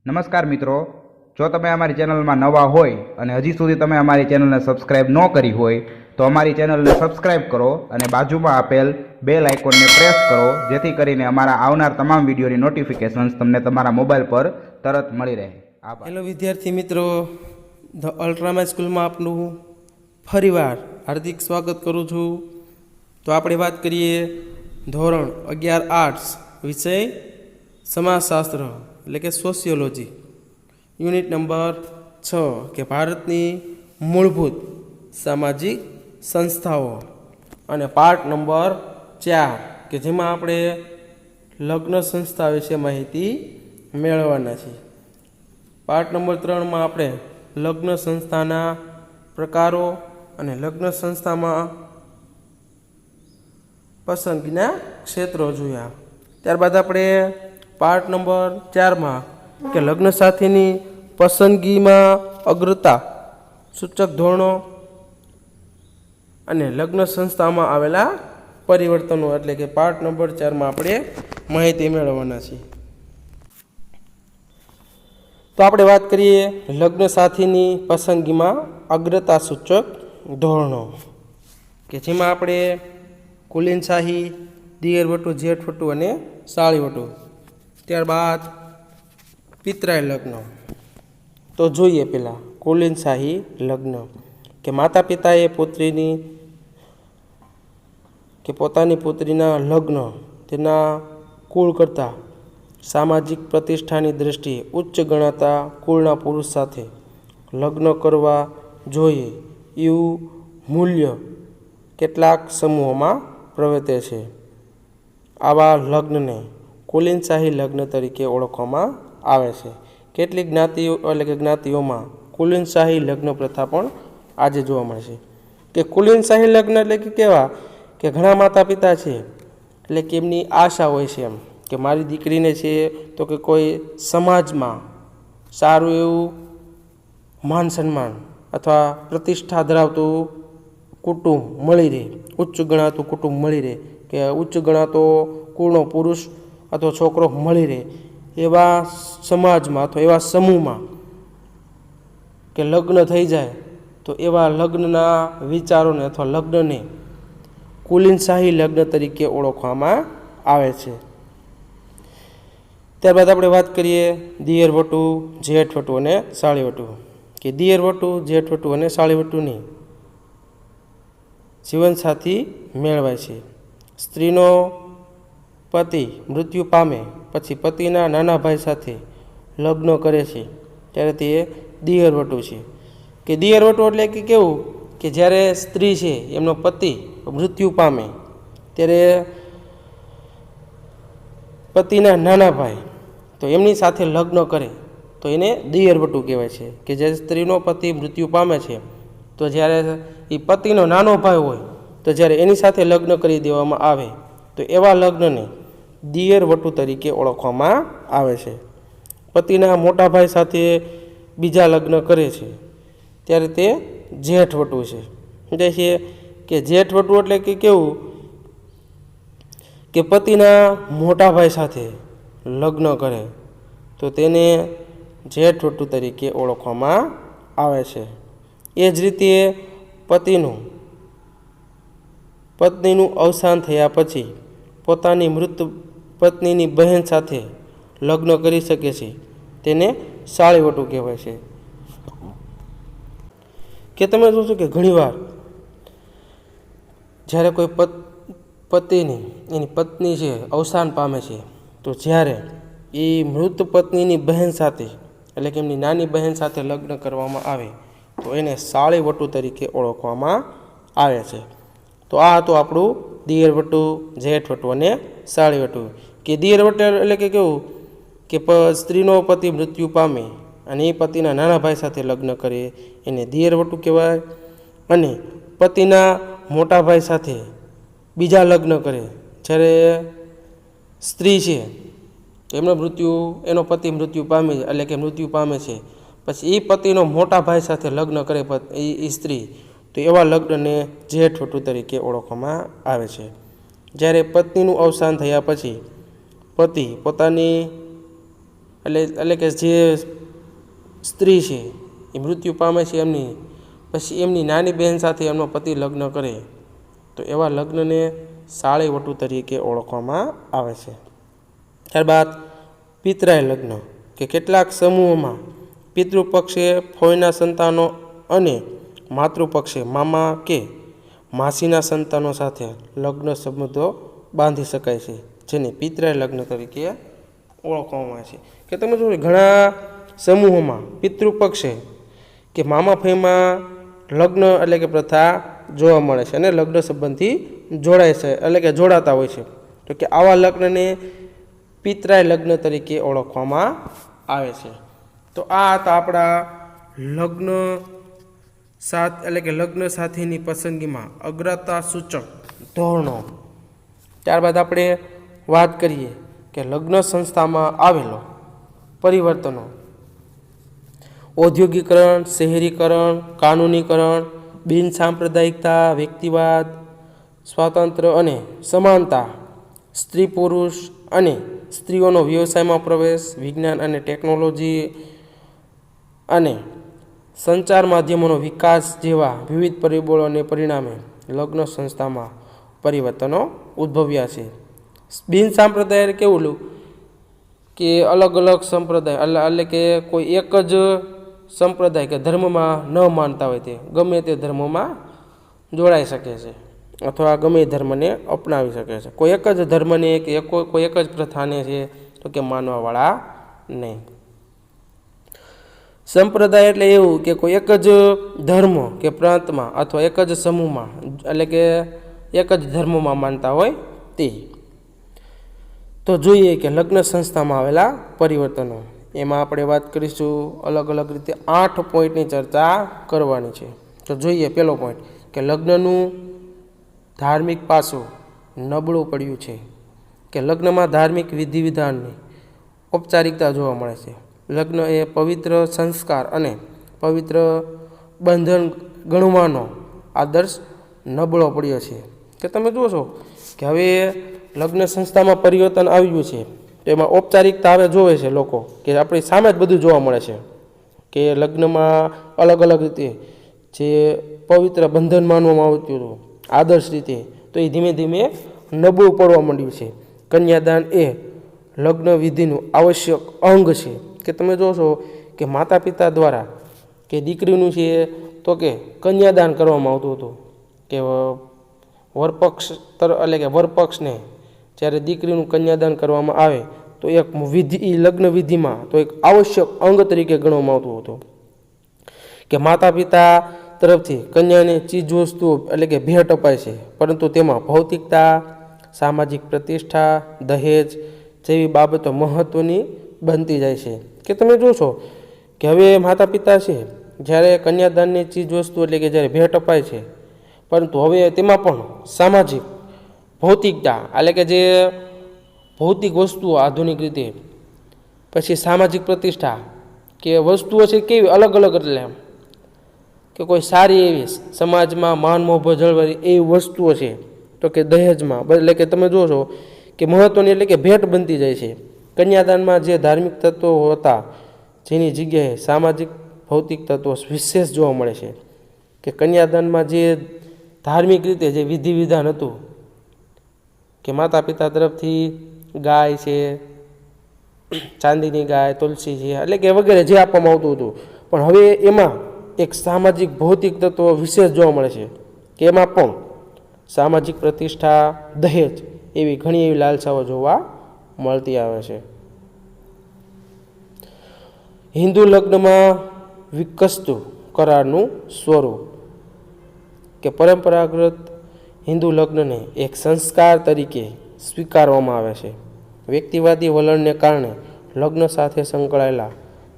નમસ્કાર મિત્રો, જો તમે અમારી ચેનલમાં નવા હોય અને હજી સુધી તમે અમારી ચેનલને સબસ્ક્રાઇબ ન કરી હોય તો અમારી ચેનલને સબસ્ક્રાઇબ કરો અને બાજુમાં આપેલ બેલ આઇકોનને પ્રેસ કરો, જેથી કરીને અમારા આવનાર તમામ વિડીયોની નોટિફિકેશન્સ તમને તમારા મોબાઈલ પર તરત મળી રહે. આભાર. હેલો વિદ્યાર્થી મિત્રો, ધ અલ્ટ્રામેચ સ્કૂલમાં આપનું ફરીવાર હાર્દિક સ્વાગત કરું છું. તો આપણે વાત કરીએ ધોરણ 11 આર્ટ્સ વિષય સમાજશાસ્ત્ર એટલે કે સોશિયોલોજી, યુનિટ નંબર 6 કે ભારતની મૂળભૂત સામાજિક સંસ્થાઓ, અને પાર્ટ નંબર 4 કે જેમાં આપણે લગ્ન સંસ્થા વિશે માહિતી મેળવવાના છીએ. પાર્ટ નંબર 3માં આપણે લગ્ન સંસ્થાના પ્રકારો અને લગ્ન સંસ્થામાં પસંદગીના ક્ષેત્રો જોયા. ત્યારબાદ આપણે પાર્ટ નંબર 4માં કે લગ્ન સાથીની પસંદગીમાં અગ્રતા સૂચક ધોરણો અને લગ્ન સંસ્થામાં આવેલા પરિવર્તનો એટલે કે પાર્ટ નંબર 4માં આપણે માહિતી મેળવવાના છીએ. તો આપણે વાત કરીએ લગ્ન સાથીની પસંદગીમાં અગ્રતા સૂચક ધોરણો કે જેમાં આપણે કુલીનશાહી, દિયરવટુ, જેઠવટુ અને સાળીવટુ, ત્યારબાદ પિતરાઈ લગ્ન. તો જોઈએ પહેલાં કુલીનશાહી લગ્ન કે માતા પિતાએ પુત્રીની કે પોતાની પુત્રીના લગ્ન તેના કુળ કરતાં સામાજિક પ્રતિષ્ઠાની દૃષ્ટિએ ઉચ્ચ ગણાતા કુળના પુરુષ સાથે લગ્ન કરવા જોઈએ એવું મૂલ્ય કેટલાક સમૂહોમાં પ્રવર્તે છે. આવા લગ્નને કુલીનશાહી લગ્ન તરીકે ઓળખવામાં આવે છે. કેટલીક જ્ઞાતિઓ એટલે કે જ્ઞાતિઓમાં કુલીનશાહી લગ્ન પ્રથા પણ આજે જોવા મળે છે. કે કુલીનશાહી લગ્ન એટલે કે કેવા કે ઘણા માતા પિતા છે એટલે કે એમની આશા હોય છે એમ કે મારી દીકરીને છે તો કે કોઈ સમાજમાં સારું એવું માન સન્માન અથવા પ્રતિષ્ઠા ધરાવતું કુટુંબ મળી રહે, ઉચ્ચ ગણાતું કુટુંબ મળી રહે કે ઉચ્ચ ગણાતો કુળનો પુરુષ અથવા છોકરો મળી રહે એવા સમાજમાં અથવા એવા સમૂહમાં કે લગ્ન થઈ જાય તો એવા લગ્નના વિચારોને અથવા લગ્નને કુલીનશાહી લગ્ન તરીકે ઓળખવામાં આવે છે. ત્યારબાદ આપણે વાત કરીએ દિયરવટુ, જેઠવટુ અને સાળીવટુ કે દિયરવટુ, જેઠવટુ અને સાળીવટુની જીવનસાથી મેળવાય છે. સ્ત્રીનો પતિ મૃત્યુ પામે પછી પતિના નાના ભાઈ સાથે લગ્ન કરે છે ત્યારે તે દિયરવટુ છે. કે દિયરવટુ એટલે કે કેવું કે જ્યારે સ્ત્રી છે એમનો પતિ મૃત્યુ પામે ત્યારે પતિના નાના ભાઈ તો એમની સાથે લગ્ન કરે તો એને દિયરવટુ કહેવાય છે. કે જે સ્ત્રીનો પતિ મૃત્યુ પામે છે તો જ્યારે એ પતિનો નાનો ભાઈ હોય તો જ્યારે એની સાથે લગ્ન કરી દેવામાં આવે તો એવા લગ્નને દિયરવટુ તરીકે ઓળખવામાં આવે છે. પતિના મોટા ભાઈ સાથે બીજા લગ્ન કરે છે ત્યારે તે જેઠવટુ છે. એટલે છે કે જેઠવટુ એટલે કે કેવું કે પતિના મોટા ભાઈ સાથે લગ્ન કરે તો તેને જેઠવટુ તરીકે ઓળખવામાં આવે છે. એ જ રીતે પત્નીનું અવસાન થયા પછી પોતાની મૃત પત્નીની બહેન સાથે લગ્ન કરી શકે છે તેને સાળીવટુ કહેવાય છે. કે તમે જોશો કે ઘણીવાર જ્યારે કોઈ એની પત્ની છે અવસાન પામે છે તો જ્યારે એ મૃત પત્નીની બહેન સાથે એટલે કે એમની નાની બહેન સાથે લગ્ન કરવામાં આવે તો એને સાળીવટુ તરીકે ઓળખવામાં આવે છે. તો આ હતું આપણું દિયરવટુ, જેઠવટુ અને સાળીવટુ. કે દિયરવટુ એટલે કે કેવું કે સ્ત્રીનો પતિ મૃત્યુ પામે અને એ પતિના નાના ભાઈ સાથે લગ્ન કરે એને દિયરવટુ કહેવાય. અને પતિના મોટા ભાઈ સાથે બીજા લગ્ન કરે જ્યારે સ્ત્રી છે એનો પતિ મૃત્યુ પામે એટલે કે મૃત્યુ પામે છે પછી એ પતિનો મોટા ભાઈ સાથે લગ્ન કરે એ સ્ત્રી તો એવા લગ્નને જેઠવટુ તરીકે ઓળખવામાં આવે છે. જ્યારે પત્નીનું અવસાન થયા પછી પતિ પોતાની એટલે કે જે સ્ત્રી છે એ મૃત્યુ પામે છે એમની, પછી એમની નાની બહેન સાથે એમનો પતિ લગ્ન કરે તો એવા લગ્નને સાળી વટુ તરીકે ઓળખવામાં આવે છે. ત્યારબાદ પિતરાય લગ્ન, કે કેટલાક સમૂહોમાં પિતૃપક્ષે ફોઈના સંતાનો અને માતૃપક્ષે મામા કે માસીના સંતાનો સાથે લગ્ન સંબંધો બાંધી શકાય છે, જેને પિતરાય લગ્ન તરીકે ઓળખવામાં આવે છે. કે તમે જોયું ઘણા સમૂહોમાં પિતૃપક્ષે કે મામા ફઈમાં લગ્ન એટલે કે પ્રથા જોવા મળે છે અને લગ્ન સંબંધથી જોડાય છે, એટલે કે જોડાતા હોય છે. તો કે આવા લગ્નને પિતરાય લગ્ન તરીકે ઓળખવામાં આવે છે. તો આ હતા આપણા લગ્ન એટલે કે લગ્ન સાથેની પસંદગીમાં અગ્રતા સૂચક ધોરણો. ત્યારબાદ આપણે વાત કરીએ કે લગ્ન સંસ્થામાં આવેલો પરિવર્તનો: ઔદ્યોગિકરણ, શહેરીકરણ, કાનૂનીકરણ, બિન સાંપ્રદાયિકતા, વ્યક્તિવાદ, સ્વાતંત્ર્ય અને સમાનતા, સ્ત્રી પુરુષ અને સ્ત્રીઓનો વ્યવસાયમાં પ્રવેશ, વિજ્ઞાન અને ટેકનોલોજી અને સંચાર માધ્યમોનો વિકાસ જેવા વિવિધ પરિબળોને પરિણામે લગ્ન સંસ્થામાં પરિવર્તનો ઉદ્ભવ્યા છે. બિન સાંપ્રદાય કેવું કે અલગ અલગ સંપ્રદાય એટલે કે કોઈ એક જ સંપ્રદાય કે ધર્મમાં ન માનતા હોય તે ગમે તે ધર્મમાં જોડાઈ શકે છે અથવા ગમે ધર્મને અપનાવી શકે છે. કોઈ એક જ ધર્મને કે કોઈ એક જ પ્રથાને છે તો કે માનવાવાળા નહીં. સંપ્રદાય એટલે એવું કે કોઈ એક જ ધર્મ કે પ્રાંતમાં અથવા એક જ સમૂહમાં એટલે કે એક જ ધર્મમાં માનતા હોય તે. તો જોઈએ કે લગ્ન સંસ્થામાં આવેલા પરિવર્તનો. એમાં આપણે વાત કરીશું અલગ અલગ રીતે 8 પોઈન્ટની ચર્ચા કરવાની છે. તો જોઈએ પહેલો પોઈન્ટ કે લગ્નનું ધાર્મિક પાસું નબળું પડ્યું છે. કે લગ્નમાં ધાર્મિક વિધિ વિધાનની ઔપચારિકતા જોવા મળે છે. લગ્ન એ પવિત્ર સંસ્કાર અને પવિત્ર બંધન ગણવાનો આદર્શ નબળો પડ્યો છે. કે તમે જોશો કે હવે લગ્ન સંસ્થામાં પરિવર્તન આવ્યું છે તો એમાં ઔપચારિકતા હવે જોવે છે લોકો કે આપણી સામે જ બધું જોવા મળે છે કે લગ્નમાં અલગ અલગ રીતે જે પવિત્ર બંધન માનવામાં આવતું હતું આદર્શ રીતે તો એ ધીમે ધીમે નબળું પડવા માંડ્યું છે. કન્યાદાન એ લગ્ન વિધિનું આવશ્યક અંગ છે. કે તમે જોશો કે માતા પિતા દ્વારા કે દીકરીનું છે તો કે કન્યાદાન કરવામાં આવતું હતું કે વરપક્ષ એટલે કે વરપક્ષને જ્યારે દીકરીનું કન્યાદાન કરવામાં આવે તો એક વિધિ લગ્ન વિધિમાં તો એક આવશ્યક અંગ તરીકે ગણવામાં આવતું હતું કે માતા પિતા તરફથી કન્યાને ચીજવસ્તુઓ એટલે કે ભેટ અપાય છે, પરંતુ તેમાં ભૌતિકતા, સામાજિક પ્રતિષ્ઠા, દહેજ જેવી બાબતો મહત્ત્વની બનતી જાય છે. કે તમે જોશો કે હવે માતા પિતા છે જ્યારે કન્યાદાનની ચીજવસ્તુ એટલે કે જ્યારે ભેટ અપાય છે, પરંતુ હવે તેમાં પણ સામાજિક ભૌતિકતા એટલે કે જે ભૌતિક વસ્તુઓ આધુનિક રીતે, પછી સામાજિક પ્રતિષ્ઠા કે વસ્તુઓ છે કેવી અલગ અલગ, એટલે એમ કે કોઈ સારી એવી સમાજમાં માન મોભો જળવાય એવી વસ્તુઓ છે તો કે દહેજમાં એટલે કે તમે જોશો કે મહત્ત્વની એટલે કે ભેટ બનતી જાય છે. કન્યાદાનમાં જે ધાર્મિક તત્વો હતા જેની જગ્યાએ સામાજિક ભૌતિક તત્વો વિશેષ જોવા મળે છે. કે કન્યાદાનમાં જે ધાર્મિક રીતે જે વિધિ વિધાન હતું કે માતા પિતા તરફથી ગાય છે, ચાંદીની ગાય, તુલસી છે એટલે કે વગેરે જે આપવામાં આવતું હતું, પણ હવે એમાં એક સામાજિક ભૌતિક તત્વો વિશેષ જોવા મળે છે કે એમાં પણ સામાજિક પ્રતિષ્ઠા, દહેજ એવી ઘણી એવી લાલસાઓ જોવા મળતી આવે છે. હિન્દુ લગ્નમાં વિકસતું કરારનું સ્વરૂપ. કે પરંપરાગત હિન્દુ લગ્નને એક સંસ્કાર તરીકે સ્વીકારવામાં આવે છે. વ્યક્તિવાદી વલણને કારણે લગ્ન સાથે સંકળાયેલા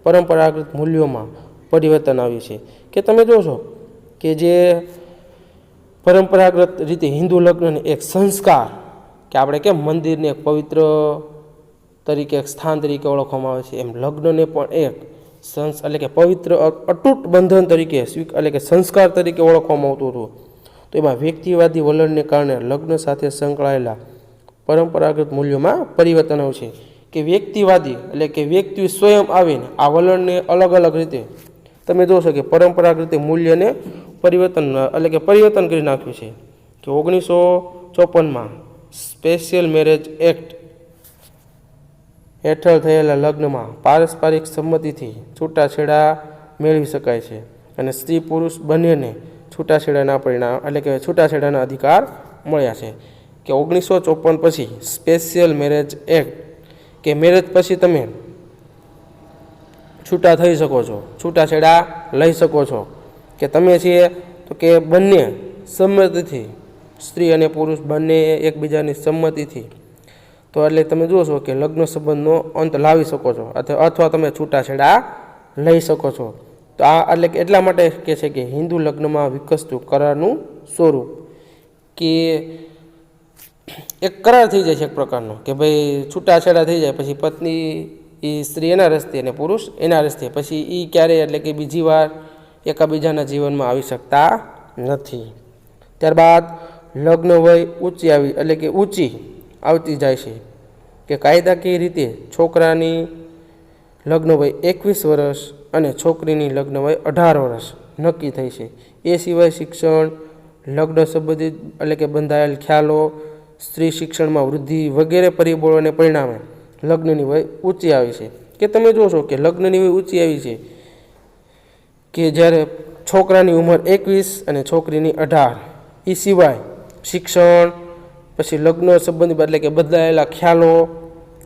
પરંપરાગત મૂલ્યોમાં પરિવર્તન આવ્યું છે. કે તમે જોશો કે જે પરંપરાગત રીતે હિન્દુ લગ્નને એક સંસ્કાર કે આપણે કેમ મંદિરને એક પવિત્ર તરીકે એક સ્થાન તરીકે ઓળખવામાં આવે છે, એમ લગ્નને પણ એક એટલે કે પવિત્ર અતૂટ બંધન તરીકે એટલે કે સંસ્કાર તરીકે ઓળખવામાં આવતું હતું. તો એમાં વ્યક્તિવાદી વલણને કારણે લગ્ન સાથે સંકળાયેલા પરંપરાગત મૂલ્યોમાં પરિવર્તન આવ્યું છે. કે વ્યક્તિવાદી એટલે કે વ્યક્તિ સ્વયં આવીને આ વલણને અલગ અલગ રીતે તમે જોશો કે પરંપરાગત રીતે મૂલ્યને પરિવર્તન એટલે કે પરિવર્તન કરી નાખ્યું છે કે 1954માં સ્પેશિયલ મેરેજ એક્ટ હેઠળ થયેલા લગ્નમાં પારસ્પરિક સંમતિથી છૂટાછેડા મેળવી શકાય છે અને સ્ત્રી પુરુષ બંનેને છૂટાછેડાના પરિણામ એટલે કે છૂટાછેડાના અધિકાર મળ્યા છે કે 1954 પછી સ્પેશિયલ મેરેજ એક્ટ કે મેરેજ પછી તમે છૂટા થઈ શકો છો, છૂટાછેડા લઈ શકો છો કે તમે છીએ તો કે બંને સંમતિથી સ્ત્રી અને પુરુષ બંને એકબીજાની સંમતિથી તો એટલે તમે જુઓ છો કે લગ્ન સંબંધનો અંત લાવી શકો છો અથવા તમે છૂટાછેડા લઈ શકો છો. તો આ એટલે કે એટલા માટે કહે છે કે હિન્દુ લગ્નમાં વિકસતું કરારનું સ્વરૂપ કે એક કરાર થઈ જાય છે એક પ્રકારનો કે ભાઈ છૂટાછેડા થઈ જાય પછી પત્ની એ સ્ત્રી એના રસ્તે અને પુરુષ એના રસ્તે પછી એ ક્યારેય એટલે કે બીજી વાર એકાબીજાના જીવનમાં આવી શકતા નથી. ત્યારબાદ લગ્ન વય ઊંચી આવી એટલે કે ઊંચી આવતી જાય છે કે કાયદાકીય રીતે છોકરાની લગ્ન વય 21 વર્ષ અને છોકરીની લગ્ન વય 18 વર્ષ નક્કી થઈ છે. એ સિવાય શિક્ષણ, લગ્ન સંબંધિત એટલે કે બંધાયેલ ખ્યાલો, સ્ત્રી શિક્ષણમાં વૃદ્ધિ વગેરે પરિબળોને પરિણામે લગ્નની વય ઊંચી આવી છે કે તમે જોશો કે લગ્નની વય ઊંચી આવી છે કે જ્યારે છોકરાની ઉંમર 21 અને છોકરીની 18. એ સિવાય શિક્ષણ, પછી લગ્ન સંબંધી એટલે કે બદલાયેલા ખ્યાલો,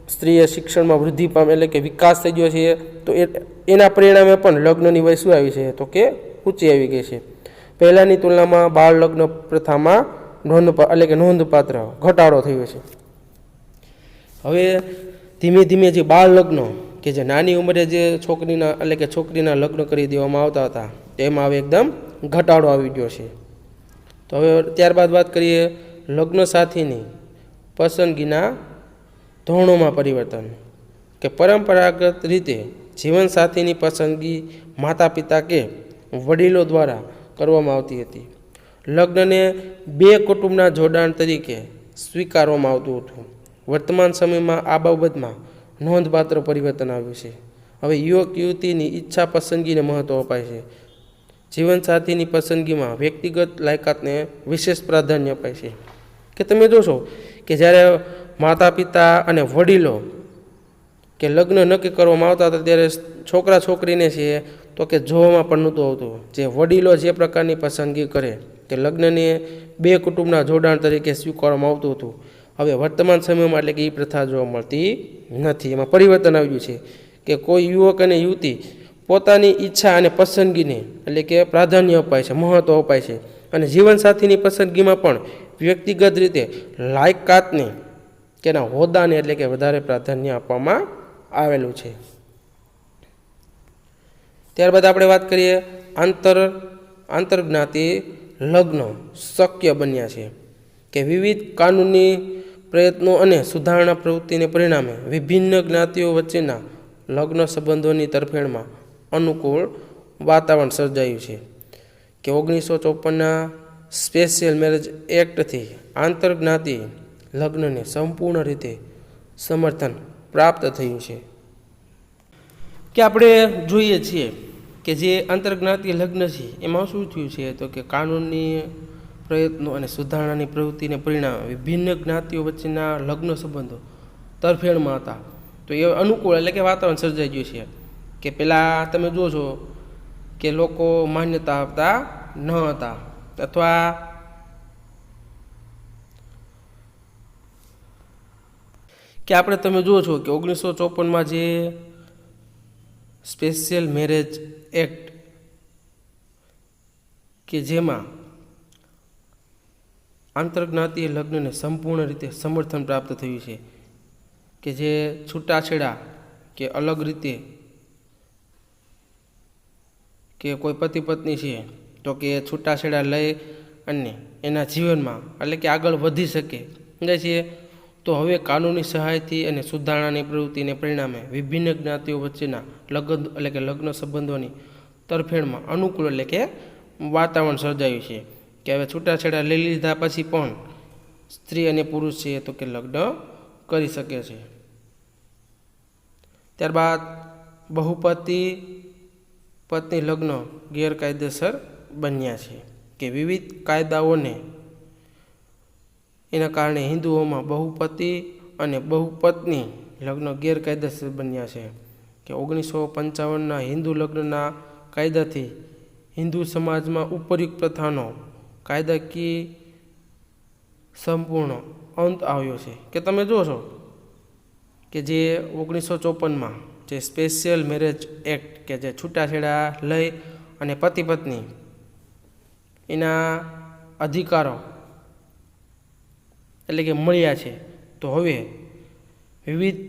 સ્ત્રીએ શિક્ષણમાં વૃદ્ધિ પામે એટલે કે વિકાસ થઈ ગયો છે તો એના પરિણામે પણ લગ્નની વય શું આવી છે તો કે ઊંચી આવી ગઈ છે. પહેલાંની તુલનામાં બાળ લગ્ન પ્રથામાં એટલે કે નોંધપાત્ર ઘટાડો થયો છે. હવે ધીમે ધીમે જે બાળ લગ્નો કે જે નાની ઉંમરે જે છોકરીના એટલે કે છોકરીના લગ્ન કરી દેવામાં આવતા હતા તેમાં હવે એકદમ ઘટાડો આવી ગયો છે. તો હવે ત્યારબાદ વાત કરીએ લગ્ન સાથીની પસંદગીના ધોરણોમાં પરિવર્તન કે પરંપરાગત રીતે જીવનસાથીની પસંદગી માતા પિતા કે વડીલો દ્વારા કરવામાં આવતી હતી. લગ્નને બે કુટુંબના જોડાણ તરીકે સ્વીકારવામાં આવતું હતું. વર્તમાન સમયમાં આ બાબતમાં નોંધપાત્ર પરિવર્તન આવ્યું છે. હવે યુવક યુવતીની ઈચ્છા પસંદગીને મહત્ત્વ અપાય છે. જીવનસાથીની પસંદગીમાં વ્યક્તિગત લાયકાતને વિશેષ પ્રાધાન્ય અપાય છે કે તમે જોશો કે જ્યારે માતા પિતા અને વડીલો કે લગ્ન નક્કી કરવામાં આવતા હતા ત્યારે છોકરા છોકરીને છે તો કે જોવામાં પણ નહોતું આવતું. જે વડીલો જે પ્રકારની પસંદગી કરે તે લગ્નને બે કુટુંબના જોડાણ તરીકે સ્વીકારવામાં આવતું હતું. હવે વર્તમાન સમયમાં એટલે કે એ પ્રથા જોવા મળતી નથી. એમાં પરિવર્તન આવ્યું છે કે કોઈ યુવક અને યુવતી પોતાની ઈચ્છા અને પસંદગીને એટલે કે પ્રાધાન્ય અપાય છે, મહત્ત્વ અપાય છે અને જીવનસાથીની પસંદગીમાં પણ વ્યક્તિગત રીતે લાયકાતને કે એના હોદ્દાને એટલે કે વધારે પ્રાધાન્ય આપવામાં આવેલું છે. ત્યારબાદ આપણે વાત કરીએ આંતરજ્ઞાતિ લગ્ન શક્ય બન્યા છે કે વિવિધ કાનૂની પ્રયત્નો અને સુધારણા પ્રવૃત્તિને પરિણામે વિભિન્ન જ્ઞાતિઓ વચ્ચેના લગ્ન સંબંધોની તરફેણમાં અનુકૂળ વાતાવરણ સર્જાયું છે કે 1954ના સ્પેશિયલ મેરેજ એક્ટથી આંતરજ્ઞાતિ લગ્નને સંપૂર્ણ રીતે સમર્થન પ્રાપ્ત થયું છે. કે આપણે જોઈએ છીએ કે જે આંતરજ્ઞાતિ લગ્ન છે એમાં શું થયું છે તો કે કાનૂની પ્રયત્નો અને સુધારણાની પ્રવૃત્તિને પરિણામે વિભિન્ન જ્ઞાતિઓ વચ્ચેના લગ્ન સંબંધો તરફેણમાં હતા. તો એ અનુકૂળ એટલે કે વાતાવરણ સર્જાઈ ગયું છે કે પહેલાં તમે જુઓ છો કે લોકો માન્યતા આપતા ન હતા અથવા કે આપણે તમે જુઓ છો કે 1954માં જે સ્પેશિયલ મેરેજ એક્ટ કે જેમાં આંતરજ્ઞાતીય લગ્નને સંપૂર્ણ રીતે સમર્થન પ્રાપ્ત થયું છે કે જે છૂટાછેડા કે અલગ રીતે કે કોઈ પતિ પત્ની છે તો કે છૂટાછેડા લઈ અને એના જીવનમાં એટલે કે આગળ વધી શકે છે તો હવે કાનૂની સહાયથી અને સુધારણાની પ્રવૃત્તિને પરિણામે વિભિન્ન જ્ઞાતિઓ વચ્ચેના લગ્ન સંબંધોની તરફેણમાં અનુકૂળ એટલે કે વાતાવરણ સર્જાયું છે કે હવે છૂટાછેડા લઈ લીધા પછી પણ સ્ત્રી અને પુરુષ છે તો કે લગ્ન કરી શકે છે. ત્યારબાદ બહુપતિ પત્ની લગ્ન ગેરકાયદેસર બન્યા છે, કે વિવિધ કાયદાઓને એના કારણે હિન્દુઓમાં બહુપતિ અને બહુપત્ની લગ્ન ગેરકાયદેસર બન્યા છે, કે 1955ના હિન્દુ લગ્નના કાયદાથી હિન્દુ સમાજમાં ઉપયુક્ત પ્રથાનો કાયદાકીય સંપૂર્ણ અંત આવ્યો છે. કે તમે જોશો કે જે 1954માં જે સ્પેશિયલ મેરેજ એક્ટ, કે જે છૂટાછેડા લઈ અને પતિ પત્ની એના અધિકારો એટલે કે મળ્યા છે, તો હવે વિવિધ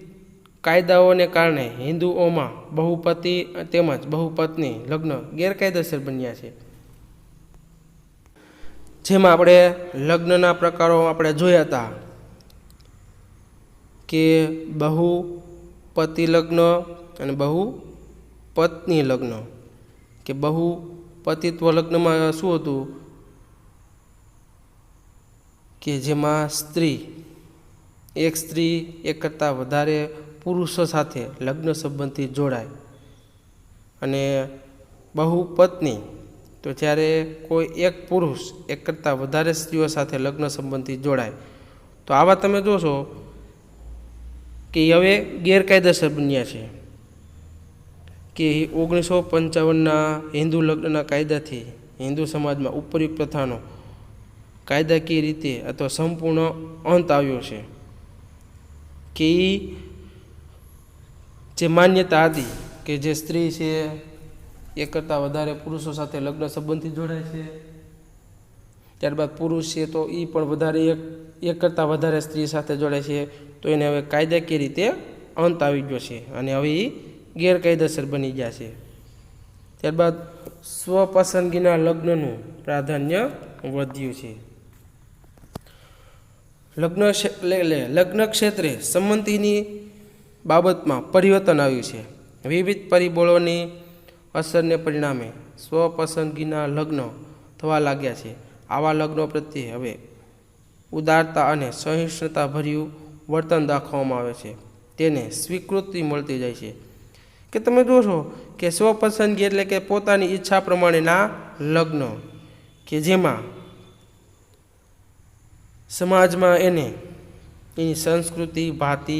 કાયદાઓને કારણે હિન્દુઓમાં બહુપતિ તેમજ બહુપત્ની લગ્ન ગેરકાયદેસર બન્યા છે. જેમાં આપણે લગ્નના પ્રકારો આપણે જોયા હતા કે બહુપતિ લગ્ન અને બહુપત્ની લગ્ન. કે બહુપતિત્વ લગ્નમાં શું હતું કે જેમાં એક સ્ત્રી એક કરતાં વધારે પુરુષો સાથે લગ્ન સંબંધથી જોડાય, અને બહુપત્ની તો જ્યારે કોઈ એક પુરુષ એક કરતાં વધારે સ્ત્રીઓ સાથે લગ્ન સંબંધથી જોડાય. તો આવા તમે જોશો કે હવે ગેરકાયદેસર બન્યા છે, કે 1955ના હિન્દુ લગ્નના કાયદાથી હિન્દુ સમાજમાં ઉપયુક્ત પ્રથાનો કાયદાકીય રીતે અથવા સંપૂર્ણ અંત આવ્યો છે, કે જે માન્યતા હતી કે જે સ્ત્રી છે એક કરતાં વધારે પુરુષો સાથે લગ્ન સંબંધથી જોડાય છે, ત્યારબાદ પુરુષ છે તો એ પણ વધારે એક કરતાં વધારે સ્ત્રી સાથે જોડાય છે, તો એને હવે કાયદાકીય રીતે અંત આવી ગયો છે અને હવે એ ગેરકાયદેસર બની ગયા છે. ત્યારબાદ સ્વપસંદગીના લગ્નનું પ્રાધાન્ય વધ્યું છે. લગ્ન ક્ષેત્રે સંમતિની બાબતમાં પરિવર્તન આવ્યું છે. વિવિધ પરિબળોની અસરને પરિણામે સ્વપસંદગીના લગ્ન થવા લાગ્યા છે. આવા લગ્નો પ્રત્યે હવે ઉદારતા અને સહિષ્ણુતાભર્યું વર્તન દાખવવામાં આવે છે, તેને સ્વીકૃતિ મળતી જાય છે. કે તમે જોશો કે સ્વપસંદગી એટલે કે પોતાની ઈચ્છા પ્રમાણેના લગ્ન, કે જેમાં સમાજમાં એની સંસ્કૃતિ ભાતિ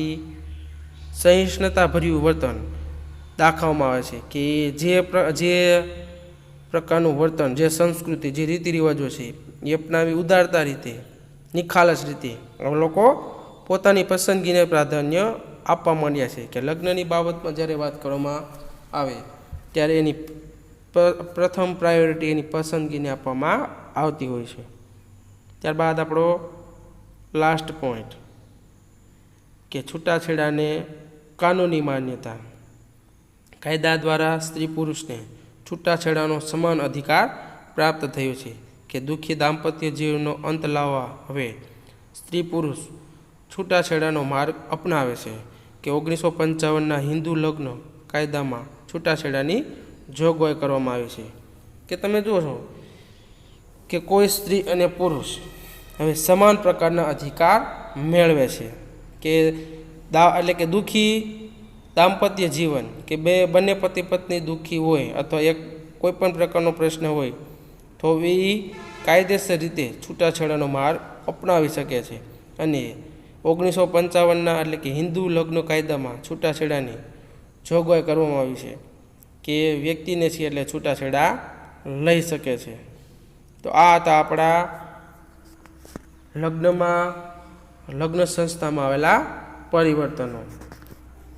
સહિષ્ણુતાભર્યું વર્તન દાખવવામાં આવે છે, કે જે પ્રકારનું વર્તન, જે સંસ્કૃતિ, જે રીતિ રિવાજો છે એ અપનાવી ઉદારતા રીતે, નિખાલસ રીતે લોકો પોતાની પસંદગીને પ્રાધાન્ય આપવા માંડ્યા છે. કે લગ્નની બાબતમાં જ્યારે વાત કરવામાં આવે ત્યારે એની પ્રથમ પ્રાયોરિટી એની પસંદગીને આપવામાં આવતી હોય છે. ત્યારબાદ આપણો લાસ્ટ પોઈન્ટ કે છૂટાછેડાને કાનૂની માન્યતા. કાયદા દ્વારા સ્ત્રી પુરુષને છૂટાછેડાનો સમાન અધિકાર પ્રાપ્ત થયો છે, કે દુઃખી દાંપત્ય જીવનનો અંત લાવવા હવે સ્ત્રી પુરુષ છૂટાછેડાનો માર્ગ અપનાવે છે. કે 1955ના હિન્દુ લગ્ન કાયદામાં છૂટાછેડાની જોગવાઈ કરવામાં આવી છે. કે તમે જોશો કે કોઈ સ્ત્રી અને પુરુષ હવે સમાન પ્રકારના અધિકાર મેળવે છે, કે એટલે કે દુઃખી દાંપત્ય જીવન, કે બંને પતિ પત્ની દુઃખી હોય અથવા એક કોઈ પણ પ્રકારનો પ્રશ્ન હોય તો એ કાયદેસર રીતે છૂટાછેડાનો માર્ગ અપનાવી શકે છે. અને 1955ના એટલે કે હિન્દુ લગ્ન કાયદામાં છૂટાછેડાની જોગવાઈ કરવામાં આવી છે, કે વ્યક્તિને છે એટલે છૂટાછેડા લઈ શકે છે. તો આ હતા આપણા લગ્ન સંસ્થામાં આવેલા પરિવર્તનો.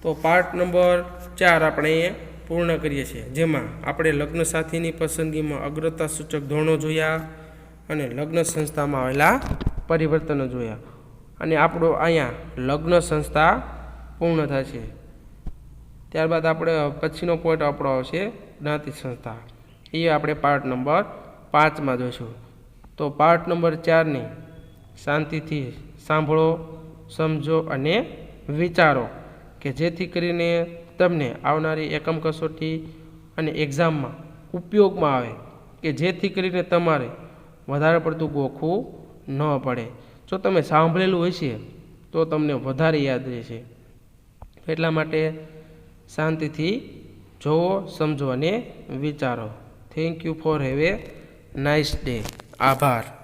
તો પાર્ટ નંબર 4 આપણે પૂર્ણ કરીએ છીએ, જેમાં આપણે લગ્ન સાથીની પસંદગીમાં અગ્રતા સૂચક ધોરણો જોયા અને લગ્ન સંસ્થામાં આવેલા પરિવર્તનો જોયા. અને આપણો અહીંયા લગ્ન સંસ્થા પૂર્ણ થાય છે. ત્યારબાદ આપણે પછીનો પોઈન્ટ આપણો આવશે જ્ઞાતિ સંસ્થા. એ આપણે પાર્ટ નંબર 5માં જોઈશું. તો પાર્ટ નંબર 4ની શાંતિથી સાંભળો, સમજો અને વિચારો, કે જેથી કરીને તમને આવનારી એકમ કસોટી અને એક્ઝામમાં ઉપયોગમાં આવે, કે જેથી કરીને તમારે વધારે પડતું ગોખવું ન પડે. જો તમે સાંભળેલું હશે તો તમને વધારે યાદ રહેશે. એટલા માટે શાંતિથી જોવો, સમજો અને વિચારો. Thank you for have a nice day. આભાર.